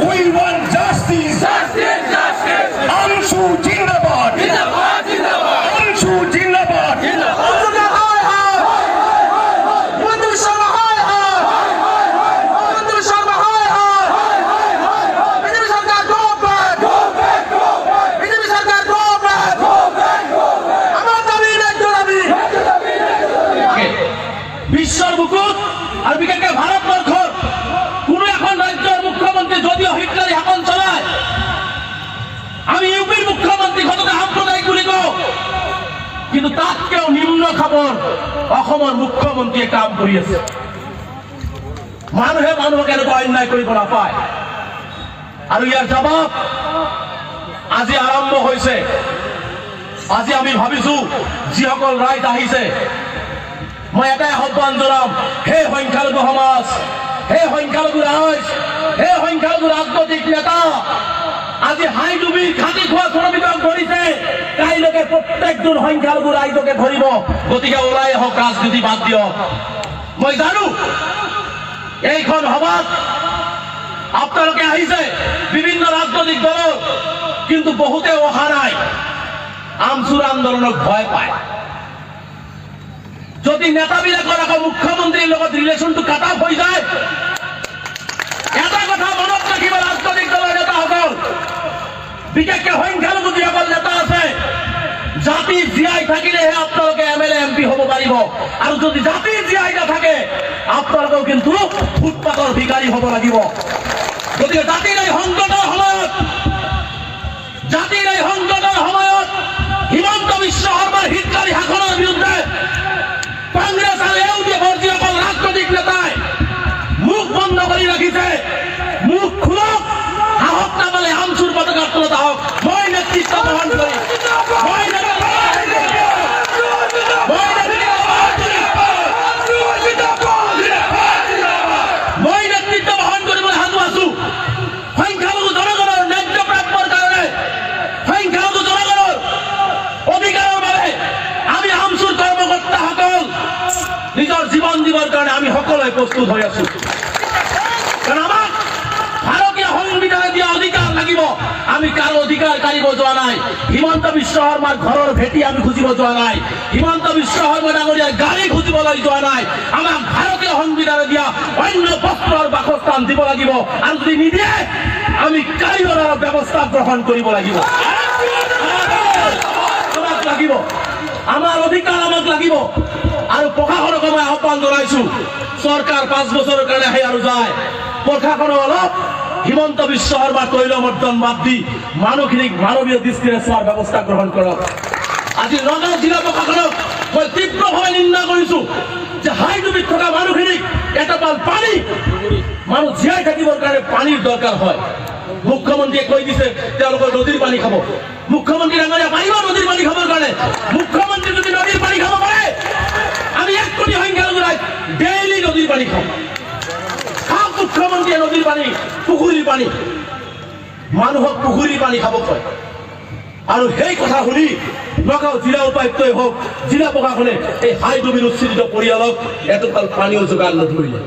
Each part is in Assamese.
We want justice. Anshu Jindabad. Anshu Jindabad. বিশ্বৰ বুকুত আৰু বিশেষকৈ ভাৰতবৰ্ষৰ কোনো এখন ৰাজ্যৰ মুখ্যমন্ত্ৰী যদিও হিটলাৰী শাসন চলায়, আমি ইউপিৰ মুখ্যমন্ত্ৰী ঘটনা সাম্প্ৰদায়িক বুলি কওঁ, কিন্তু তাতকেও নিম্ন খাবৰ অসমৰ মুখ্যমন্ত্ৰীয়ে কাম কৰি আছে। মানুহে মানুহক এনেকুৱা অন্যায় কৰিব নাপায় আৰু ইয়াৰ জবাব আজি আৰম্ভ হৈছে। আজি আমি ভাবিছো যিসকল ৰাইজ আহিছে, মই এটাই আহ্বান জনাম, হে সংখ্যালঘু সমাজ, হে সংখ্যালঘু ৰাইজ, হে সংখ্যালঘু ৰাজনৈতিক নেতা, আজি হাইডুবিৰ খাটি খোৱা শ্ৰমিকক ধৰিছে, কাইলৈকে প্ৰত্যেকজন সংখ্যালঘু ৰাইজকে ধৰিব। গতিকে ওলাই আহক, ৰাজনীতি বাদ দিয়ক। মই জানো এইখন সভাত আপোনালোকে আহিছে বিভিন্ন ৰাজনৈতিক দলৰ, কিন্তু বহুতে অহা নাই, আমচুৰ আন্দোলনক ভয় পায়। যদি নেতাবিলাকৰ আকৌ মুখ্যমন্ত্ৰীৰ লগত ৰিলেশ্যনটো কাট অফ হৈ যায়, এটা কথা মনত ৰাখিব ৰাজনৈতিক দলৰ নেতাসকল, বিশেষকৈ সংখ্যালঘু যিসকল নেতা আছে, জাতি জীয়াই থাকিলেহে আপোনালোকে MLA MP হ'ব পাৰিব, আৰু যদি জাতি জীয়াই নাথাকে আপোনালোকেও কিন্তু ফুটপাথৰ ভিখাৰী হ'ব লাগিব। গতিকে জাতিৰ এই সংকটৰ সময়ত হিমন্ত বিশ্ব শৰ্মাৰ হিটলাৰী শাসনৰ বিৰুদ্ধে কংগ্ৰেছ আৰু ইউডিএফৰ যিসকল ৰাজনৈতিক নেতাই মুখ বন্ধ কৰি ৰাখিছে, মুখ খোলক, সাহস নাপালে আমচুৰ পতাকাৰ তলত আহক। মই নেতৃত্ব বহন কৰি কৰিবলৈ সাজু আছো। সংখ্যালঘু জনগণৰ ন্যায্য প্ৰাপ্যৰ কাৰণে, সংখ্যালঘু জনগণৰ অধিকাৰৰ বাবে আমি আমচুৰ কৰ্মকৰ্তাসকল নিজৰ জীৱন দিবৰ কাৰণে আমি সকলোৱে প্ৰস্তুত হৈ আছো। কাৰণ আমাক ভাৰতীয় সংবিধানে দিয়া অধিকাৰ লাগিব। আমি কাৰো অধিকাৰ কাঢ়িব যোৱা নাই। হিমন্ত বিশ্ব শৰ্মাৰ ঘৰৰ ভেটি আমি খুজিব যোৱা নাই। হিমন্ত বিশ্ব শৰ্মা ডাঙৰীয়াৰ গাড়ী খুজিবলৈ যোৱা নাই। আমাক ভাৰতীয় সংবিধানে দিয়া অন্য বস্ত্ৰ আৰু বাসস্থান দিব লাগিব, আৰু যদি নিদিয়ে আমি কাৰিকৰৰ ব্যৱস্থা গ্ৰহণ কৰিব লাগিব। আমাক লাগিব, আমাৰ অধিকাৰ আমাক লাগিব। আৰু প্ৰশাসনক মই আহ্বান জনাইছো, চৰকাৰ 5 বছৰৰ কাৰণে আহে আৰু যায়, প্ৰশাসনে অলপ হিমন্ত বিশ্ব শৰ্মাৰ তৈলমৰ্দন বাদ দি মানুহখিনিক মানৱীয় দৃষ্টিৰে চোৱাৰ ব্যৱস্থা গ্ৰহণ কৰক। আজি নগাঁও জিলা প্ৰশাসনক মই তীব্ৰভাৱে নিন্দা কৰিছো যে হাইডুবিত থকা মানুহখিনিক এটোপাল পানী, মানুহ জীয়াই থাকিবৰ কাৰণে পানীৰ দৰকাৰ হয়। মুখ্যমন্ত্ৰীয়ে কৈ দিছে তেওঁলোকৰ নদীৰ পানী খাব। মুখ্যমন্ত্ৰী ডাঙৰীয়া পাৰিব নদীৰ পানী খাবৰ কাৰণে? মুখ্যমন্ত্ৰী যদি নদীৰ পানী খাব পাৰে, আমি 1 কোটি সংখ্যালঘু ৰাইজ ডেইলি নদীৰ পানী খাওঁ। খাওক মুখ্যমন্ত্ৰীয়ে নদীৰ পানী, পুখুৰীৰ পানী, মানুহক পুখুৰীৰ পানী খাব কয়। আৰু সেই কথা শুনি নগাঁও জিলা উপায়ুক্তই হওক, জিলা প্ৰশাসনে এই হাইডুবিৰ উচ্ছেদিত পৰিয়ালক এটোপাল পানীও যোগান নধৰিলে।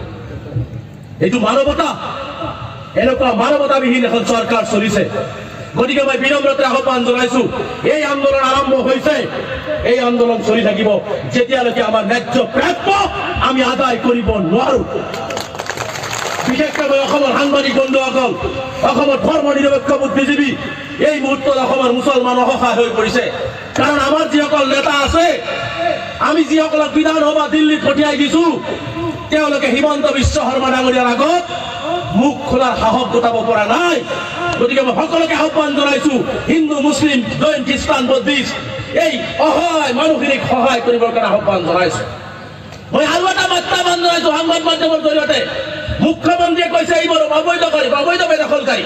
এইটো মানৱতা? এনেকুৱা মানৱতাবিহীন এখন চৰকাৰ চলিছে। গতিকে মই বিনম্ৰতে আহ্বান জনাইছো, এই আন্দোলন আৰম্ভ হৈছে, এই আন্দোলন চলি থাকিব যেতিয়ালৈকে আমাৰ ন্যায্য প্ৰাপ্য আমি আদায় কৰিব নোৱাৰো। বিশেষকৈ মই অসমৰ সাংবাদিক বন্ধুসকল, অসমৰ ধৰ্ম নিৰপেক্ষ বুদ্ধিজীৱী, এই মুহূৰ্তত অসমৰ মুছলমান অসহায় হৈ পৰিছে। কাৰণ আমাৰ যিসকল নেতা আছে, আমি যিসকলক বিধানসভা দিল্লীত পঠিয়াই দিছো, তেওঁলোকে হিমন্ত বিশ্ব শৰ্মা ডাঙৰীয়াৰ আগত মুখ খোলাৰ সাহস গোটাব পৰা নাই। গতিকে মই সকলোকে আহ্বান জনাইছো, হিন্দু, মুছলিম, জৈন, খ্ৰীষ্টান, বুদ্ধিষ্ট, এই অসহায় মানুহখিনিক সহায় কৰিবৰ কাৰণে আহ্বান জনাইছো। মই আৰু এটা প্ৰত্যাহ্বান জনাইছো সংবাদ মাধ্যমৰ জৰিয়তে। মুখ্যমন্ত্ৰীয়ে কৈছে এইবোৰ অবৈধকাৰী, অবৈধ বেদখলকাৰী।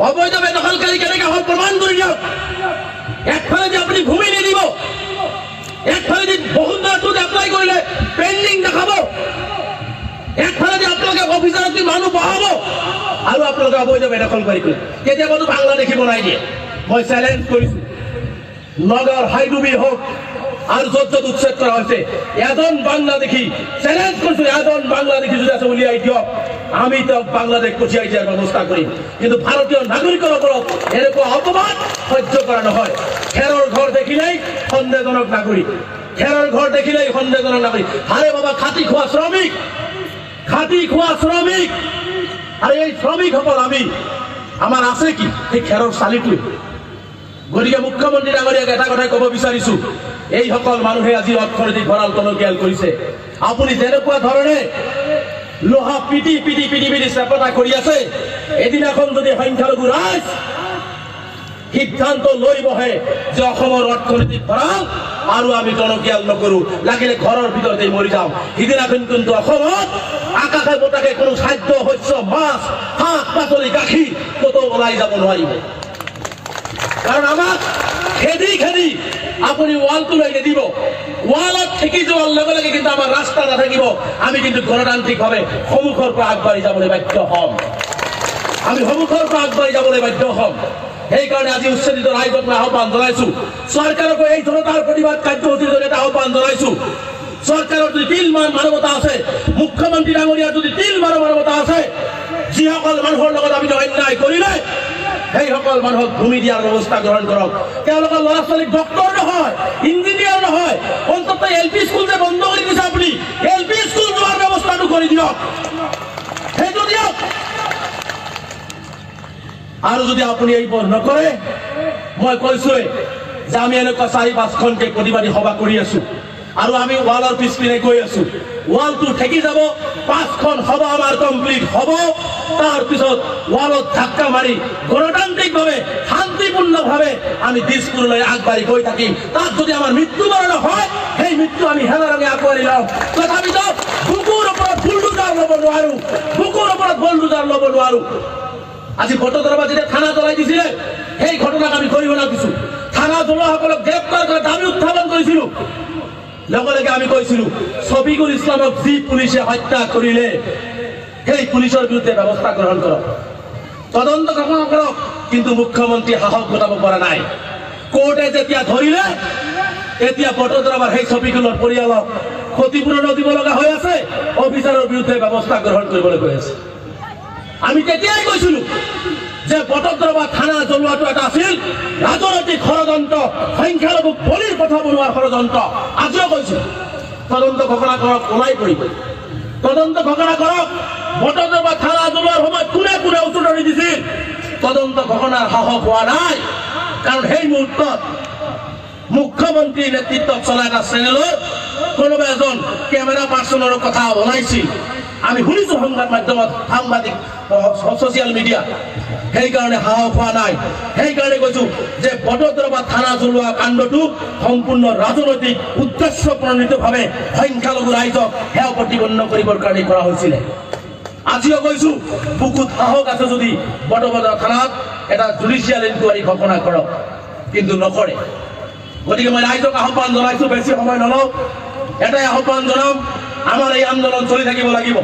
অবৈধ বেদখলকাৰী কেনেকৈ হ'ল প্ৰমাণ কৰি দিয়ক। একফালেদি আপুনি ভূমি নিদিব, একফালেদি বহুতত এপ্লাই কৰিলে পেণ্ডিং দেখাব, একফালেদি আপোনালোকে অফিচাৰত মানুহ বহাব, আৰু আপোনালোকে অবৈধ বেদখলকাৰী কৰে। কেতিয়াবাতো বাংলাদেশী বনাই দিয়ে। মই চেলেঞ্জ কৰিছো, নগাঁৱৰ হাইডুবি হওক, আৰু য'ত য'ত উচ্ছেদ কৰা হৈছে এজন বাংলাদেশী চ্যালেঞ্জ কৰিছো, এজন বাংলাদেশী যদি আছে উলিয়াই দিয়ক, আমি তেওঁক বাংলাদেশ পঠিয়াই দিয়াৰ ব্যৱস্থা কৰিম। কিন্তু ভাৰতীয় নাগৰিকৰ ওপৰত এনেকুৱা অপমান সহ্য কৰা নহয়। খেৰৰ ঘৰ দেখিলেই সন্দেহজনক নাগৰিক, খেৰৰ ঘৰ দেখিলেই সন্দেহজনক নাগৰিক। আৰে বাবা, খাটি খোৱা শ্ৰমিক, খাটি খোৱা শ্ৰমিক। আৰু এই শ্ৰমিকসকল আমি আমাৰ আছে কি সেই খেৰৰ চালিটোৱে। গতিকে মুখ্যমন্ত্ৰী ডাঙৰীয়াক এটা কথাই ক'ব বিচাৰিছো, এইসকল মানুহে আজি অৰ্থনৈতিক ভঁৰাল টনকিয়াল কৰিছে। আপুনি যেনেকুৱা ধৰণে লোহা পিটি পিটি পিটি পিটি চেপটা কৰি আছে, এদিনাখন যদি সংখ্যালঘু ৰাইজ সিদ্ধান্ত লৈ বহে যে অসমৰ অৰ্থনৈতিক ভঁৰাল আৰু আমি টনকিয়াল নকৰো, লাগিলে ঘৰৰ ভিতৰতে মৰি যাওঁ, সিদিনাখন কিন্তু অসমত আকাশে বতাকে কোনো খাদ্য শস্য মাছ শাক পাচলি গাখীৰ ক'তো ওলাই যাব নোৱাৰিব। কাৰণ আমাক খেদি খেদি আপুনি ৱালটো লৈ নিদিব, ৱালত ঠেকি যোৱাৰ লগে লগে কিন্তু আমাৰ ৰাস্তা নাথাকিব। আমি কিন্তু গণতান্ত্ৰিকভাৱে সন্মুখৰ পৰা আগবাঢ়ি যাবলৈ বাধ্য হ'ম, আমি সন্মুখৰ পৰা আগবাঢ়ি যাবলৈ বাধ্য হ'ম। সেইকাৰণে আজি উচ্ছেদিত ৰাইজক মই আহ্বান জনাইছো, চৰকাৰকো এই জনতাৰ প্ৰতিবাদ কাৰ্যসূচীৰ জৰিয়তে আহ্বান জনাইছো। চৰকাৰৰ যদি তিল মানৱতা আছে, মুখ্যমন্ত্ৰী ডাঙৰীয়াৰ যদি তিল মানৱতা আছে, যিসকল মানুহৰ লগত আমি অন্যায় কৰিলে সেইসকল মানুহক ভূমি দিয়াৰ ব্যৱস্থা গ্ৰহণ কৰক। তেওঁলোকৰ ল'ৰা ছোৱালীক ডক্তৰ নহয়, ইঞ্জিনিয়াৰ নহয়, অন্তত LP স্কুল যে বন্ধ কৰি দিছে আপুনি, LP স্কুল যোৱাৰ ব্যৱস্থাটো কৰি দিয়ক, সেইটো দিয়ক। আৰু যদি আপুনি এইবোৰ নকৰে, মই কৈছোৱে যে আমি এনেকুৱা 4-5খনকে প্ৰতিবাদী সভা কৰি আছো আৰু আমি ৱালৰ পিছপিনে গৈ আছো। ৱালটো ঠেকি যাব, 5খন সভা আমাৰ কমপ্লিট হ'ব, তাৰপিছত ৱালত ধাক্কা মাৰি গণতান্ত্ৰিকভাৱে শান্তিপূৰ্ণভাৱে আমি দিছপুৰলৈ আগবাঢ়ি গৈ থাকিম। তাত যদি আমাৰ মৃত্যুবৰণ হয়, সেই মৃত্যু আমি হেলাৰঙে আঁকোৱালি লওঁ। তথাপিতো বুকুৰ ওপৰত বুলডোজাৰ ল'ব নোৱাৰো, বুকুৰ ওপৰত বুলডোজাৰ ল'ব নোৱাৰো। আজি বটদ্ৰৱা যেতিয়া থানা জ্বলাই দিছিলে, সেই ঘটনাক আমি গৰিহণা দিছো। থানা জ্বলোৱাসকলক গ্ৰেপ্তাৰ কৰাৰ দাবী উত্থাপন কৰিছিলো। লগে লগে আমি কৈছিলো শফিকুল ইছলামক যি পুলিচে হত্যা কৰিলে সেই পুলিচৰ বিৰুদ্ধে ব্যৱস্থা গ্ৰহণ কৰক, তদন্ত গ্ৰহণ কৰক। কিন্তু মুখ্যমন্ত্ৰী সাহস গোটাব পৰা নাই। কোৰ্টে যেতিয়া ধৰিলে, এতিয়া বটদ্ৰৱাৰ সেই শফিকুলৰ পৰিয়ালক ক্ষতিপূৰণো দিব লগা হৈ আছে, অফিচাৰৰ বিৰুদ্ধে ব্যৱস্থা গ্ৰহণ কৰিবলৈ কৈ আছে। আমি তেতিয়াই কৈছিলো যে বটদ্ৰৱা থানা জ্বলোৱাটো এটা আছিল ৰাজনৈতিক ষড়যন্ত্ৰ, সংখ্যালঘুক বলিৰ কথা বনোৱাৰ ষড়যন্ত্ৰ। আজিও কৈছো তদন্ত ঘোষণা কৰক, ওলাই পৰিব, তদন্ত ঘোষণা কৰক। বটদ্ৰৱা থানা জ্বলোৱাৰ সময়ত কোনে কোনে উচতনি দিছিল, তদন্ত ঘোষণাৰ সাহস হোৱা নাই। কাৰণ সেই মুহূৰ্তত মুখ্যমন্ত্ৰীৰ নেতৃত্বত চলা এটা চেনেলৰ কোনোবা এজন কেমেৰা পাৰ্চনৰ কথা ওলাইছিল, আমি শুনিছো সংবাদ মাধ্যমত, সাংবাদিক ছচিয়েল মিডিয়া। সেইকাৰণে সাহস হোৱা নাই। সেইকাৰণে কৈছো যে বটদ্ৰৱা থানা জ্বলোৱা কাণ্ডটো সম্পূৰ্ণ ৰাজনৈতিক উদ্দেশ্য প্ৰণীতভাৱে সংখ্যালঘু ৰাইজক সেয়া প্ৰতিপন্ন কৰিবৰ কাৰণে কৰা হৈছিলে। আজিও কৈছো বুকুত সাহস আছে যদি বটদ্ৰৱা থানাত এটা জুডিচিয়েল ইনকুৱাৰী ঘোষণা কৰক, কিন্তু নকৰে। গতিকে মই ৰাইজক আহ্বান জনাইছো, বেছি সময় নলওঁ, এটাই আহ্বান জনাম, আমাৰ এই আন্দোলন চলি থাকিব লাগিব।